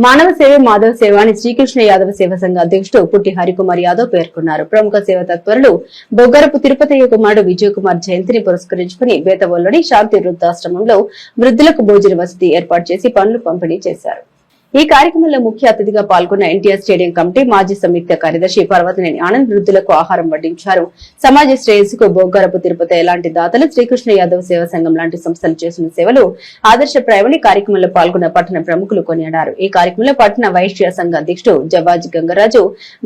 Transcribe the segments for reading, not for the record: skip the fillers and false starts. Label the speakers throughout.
Speaker 1: మానవ సేవ మాధవ సేవ అని శ్రీకృష్ణ యాదవ సేవ సంఘ అధ్యక్షుడు పుట్టి హరికుమార్ యాదవ్ పేర్కొన్నారు. ప్రముఖ సేవ తత్పరులు బొగ్గరపు తిరుపతయ్య కుమారుడు విజయ్ కుమార్ జయంతిని పురస్కరించుకుని బేతవోల్లోని శాంతి వృద్ధాశ్రమంలో వృద్ధులకు భోజన వసతి ఏర్పాటు చేసి పనులు పంపిణీ చేశారు. ఈ కార్యక్రమంలో ముఖ్య అతిథిగా పాల్గొన్న ఎన్టీఆర్ స్టేడియం కమిటీ మాజీ సంయుక్త కార్యదర్శి పర్వతనేని ఆనంద్ వృద్ధులకు ఆహారం వడ్డించారు. సమాజ శ్రేయస్సుకు బొగ్గరపు తిరుపతి లాంటి దాతలు శ్రీకృష్ణ యాదవ్ సేవా సంఘం లాంటి సంస్థలు చేసిన సేవలు ఆదర్శప్రాయమని కార్యక్రమంలో పాల్గొన్న పట్టణ ప్రముఖులు కొనియాడారు. ఈ కార్యక్రమంలో పట్టణ వైశ్య సంఘ అధ్యక్షుడు జవాజీ గంగరాజు,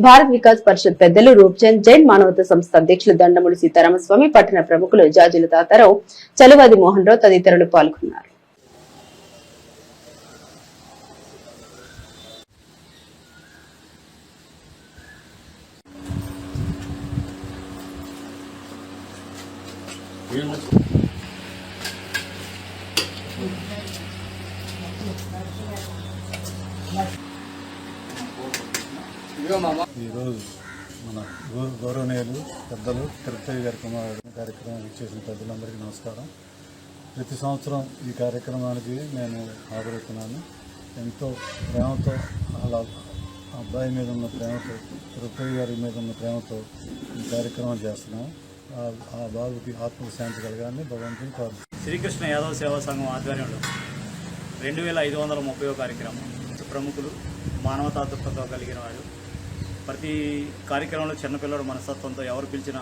Speaker 1: భారత్ వికాస్ పరిషత్ పెద్దలు రూప్చంద్ జైన్, మానవతా సంస్థ అధ్యక్షులు దండముడి సీతారామస్వామి, పట్టణ ప్రముఖులు జాజుల తాతారావు, చలువాది మోహన్ రావు తదితరులు పాల్గొన్నారు.
Speaker 2: ఈరోజు మన గౌరవనీయులు పెద్దలు తిరుపతి గారి కుమారుడు కార్యక్రమం ఇచ్చేసిన పెద్దలందరికీ నమస్కారం. ప్రతి సంవత్సరం ఈ కార్యక్రమానికి నేను హాజరవుతున్నాను. ఎంతో ప్రేమతో వాళ్ళ అబ్బాయి మీద ఉన్న ప్రేమతో, తిరుపతి గారి మీద ఉన్న ప్రేమతో ఈ కార్యక్రమం చేస్తున్నాం. ఆ బాబుకి ఆత్మశాంతి కలగాలని భగవంతుని కోరుతున్నాను.
Speaker 3: శ్రీకృష్ణ యాదవ్ సేవా సంఘం ఆధ్వర్యంలో 2530 కార్యక్రమం. ప్రముఖులు మానవతా దృక్పథంతో కలిగిన వాడు ప్రతి కార్యక్రమంలో చిన్నపిల్లడు మనస్తత్వంతో ఎవరు పిలిచినా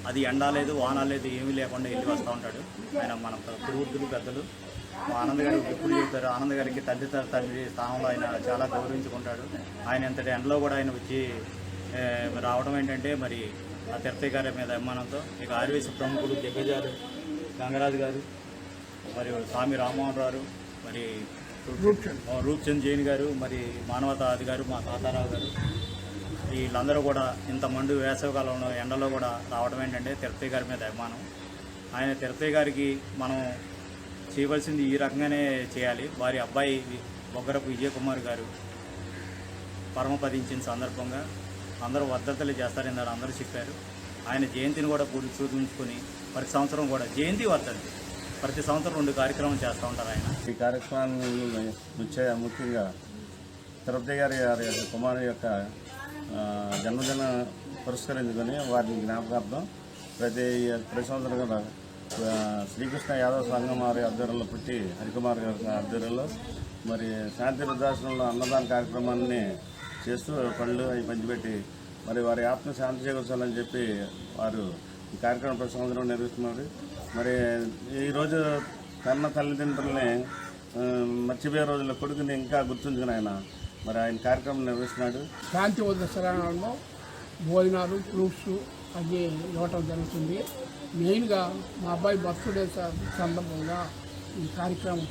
Speaker 3: అది ఎండా లేదు వాన లేదు ఏమీ లేకుండా వెళ్ళి వస్తూ ఉంటాడు. ఆయన మన పూర్వులు పెద్దలు ఆనంద్ గారు ఎప్పుడు చెప్తారు. ఆనంద్ గారికి తండ్రి స్థానంలో ఆయన చాలా గౌరవించుకుంటాడు. ఆయన ఎంతటి ఎండలో కూడా ఆయన వచ్చి రావడం ఏంటంటే మరి ఆ తిరుపతి గారి మీద అభిమానంతో. ఇక ఆర్వీసీ ప్రముఖులు దిగ్గజాలు గంగరాజు గారు, మరి స్వామి రామ్మోహన్ రావు, మరి రూప్చంద్ జైన్ గారు, మరి మానవతా అది గారు, మా తాతారావు గారు, వీళ్ళందరూ కూడా ఇంత మండు వేసవికాలంలో ఎండలో కూడా రావడం ఏంటంటే తిరుపతి గారి మీద అభిమానం. ఆయన తిరుపతి గారికి మనం చేయవలసింది ఈ రకంగానే చేయాలి. వారి అబ్బాయి బొగ్గరపు విజయ్ కుమార్ గారు పరమపదించిన సందర్భంగా అందరూ వర్ధంతులు చేస్తారని అందరూ చెప్పారు. ఆయన జయంతిని కూడా చూపించుకొని ప్రతి సంవత్సరం కూడా జయంతి వర్ధంతి ప్రతి సంవత్సరం 2 కార్యక్రమాలు చేస్తూ ఉంటారు. ఆయన
Speaker 4: ఈ కార్యక్రమాన్ని ముఖ్యంగా తిరుపతి గారి కుమారు యొక్క జన్మదిన పురస్కరించుకొని వారిని జ్ఞాపకార్థం ప్రతి సంవత్సరం కూడా శ్రీకృష్ణ యాదవ్ సంఘం వారి ఆధ్వర్యంలో పుట్టి హరికుమార్ గారి ఆధ్వర్యంలో మరి శాంతి వృద్ధాశ్రమంలో అన్నదాన కార్యక్రమాన్ని చేస్తూ పళ్ళు అవి పంచిపెట్టి మరి వారి ఆత్మ శాంతి చేకూర్చాలని చెప్పి వారు ఈ కార్యక్రమం ప్రతి సంవత్సరం నిర్వహిస్తున్నారు. మరి ఈరోజు కన్న తల్లిదండ్రులని మర్చిపోయే రోజుల్లో కొడుకుని ఇంకా గుర్తుంచుకుని ఆయన కార్యక్రమం నిర్వహిస్తున్నాడు.
Speaker 5: శాంతి వృద్ధాశ్రమంలో భోజనాలు, ఫ్రూట్స్ అవి ఇవ్వటం జరుగుతుంది. మెయిన్గా మా అబ్బాయి బర్త్డే సందర్భంగా ఈ కార్యక్రమం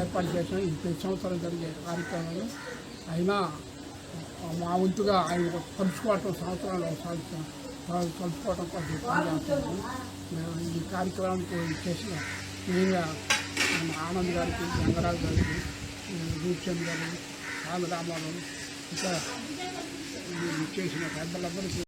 Speaker 5: ఏర్పాటు చేసిన ఈ ప్రతి సంవత్సరం జరిగే కార్యక్రమాలు అయినా మా వంతుగా ఆయన కలుసుకోవటం సంవత్సరాలు కలుసుకోవటం కోసం పనిచేస్తున్నాము. ఈ కార్యక్రమానికి చేసిన మెయిన్గా ఆనంద్ గారికి, గంగరాజు గారికి, రూప్చంద్ గారికి, రామరామారావు ఇంకా చేసిన పెద్దలందరికీ